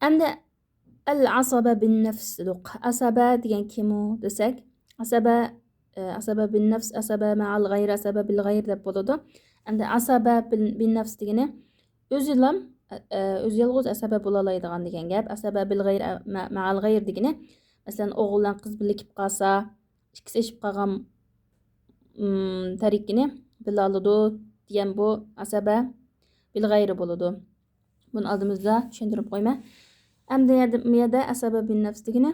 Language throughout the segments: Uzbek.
Endi al-asaba bin nafs dedik. Asaba degan kim u desak, asaba bin nafs, asaba ma'al g'ayr, asaba bil g'ayr deb bo'ladi. Endi asaba bin nafs degani o'zilam o'zi yolg'iz asaba bo'la oladigan degan gap. Asaba bil g'ayr ma'al g'ayr degani masalan o'g'il bilan qiz birlikib qolsa, ikkisi eshib qolgan tarikini bila oladi degan bu asaba bil g'ayr bo'ladi. Buni oldimizda tushuntirib qo'yma. Endi bu yerda asaba bin nafs degani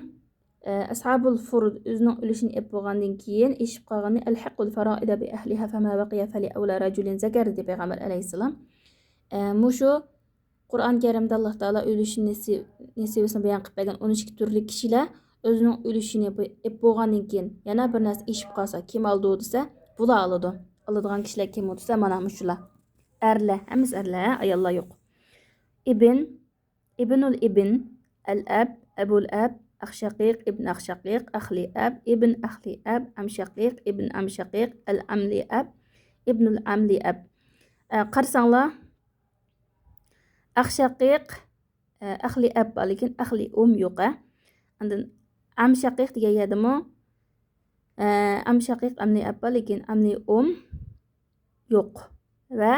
ashabul furud o'zining ulushini ep bo'lgandan keyin eshib qolganni alhaqul faroida bi ahliha fama baqiya fali awla rajulin zakar deb payg'ambar alayhissalom. Mushu Qur'on Karimda Alloh taolo ulush nasibasini bayon qilib bergan 12 turli kishilar o'zining ulushini ep bo'lgandan keyin yana bir narsa eshib qolsa, kim oldi desa, bular oladi. Oladigan kishilar kim desa, mana mushular. Erlar, hammasi erlar, ayollar yo'q. Ibnul ibn, al-ab, abul ab, akh shaqiq, ibn akh shaqiq, akhli ab, ibn akhli ab, am shaqiq, ibn am shaqiq, al-amli ab, ibnul amli ab. Qarsanglar akh shaqiq, akhli ab lekin akhli yo'q. Endi am shaqiq degan yerdami? Am shaqiq amli ab lekin amli yo'q. Va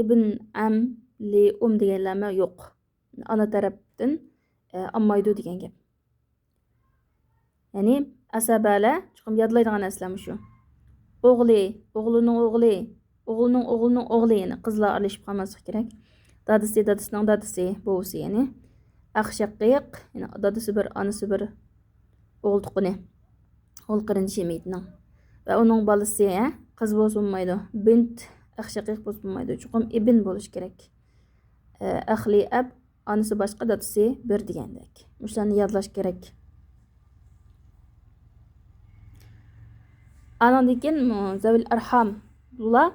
ibn amli deganlarmi yo'q. Ana tarafdan olmaydi degan gap. Ya'ni asabalar chuqur yodlaydigan narsalar shu. O'g'lining o'g'li, ya'ni qizlar aralashib qolmasligi kerak. Dadasining dadasi, buvisi ya'ni akh shaqiq, ya'ni dadasi bir, onasi bir o'g'il tuqqani. O'g'il qarindoshi meyitning. Va uning bolasi qiz bo'lmaydi. Bint akh shaqiq bo'lmaydi. Chuqur ibn bo'lish kerak. Akhli ab, onasi boshqa, dadasi bir degandek. Shularni yodlash kerak. Andan keyin zavil arham bular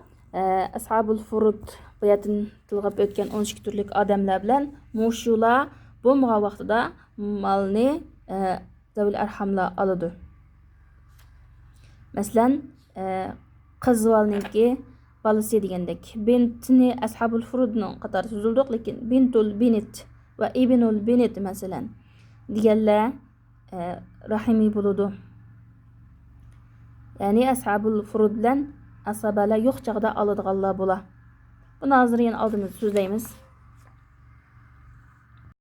ashabul furud bu yerdan tilg'ab o'tgan 12 turlik odamlar bilan mushular bo'lmagan vaqtida molni zavil arhamlar oladi. Masalan, qiz valniki balasi degandek. Bintni ashabul furudning qatori tuzildik, lekin bintul binit va ibnul binit masalan deganlar rahimiy bo'ladi. Ya'ni ashabul furud bilan asabalar yo'q chaqda oladiganlar bo'lar. Buni hozir yana oldimizda so'zlaymiz.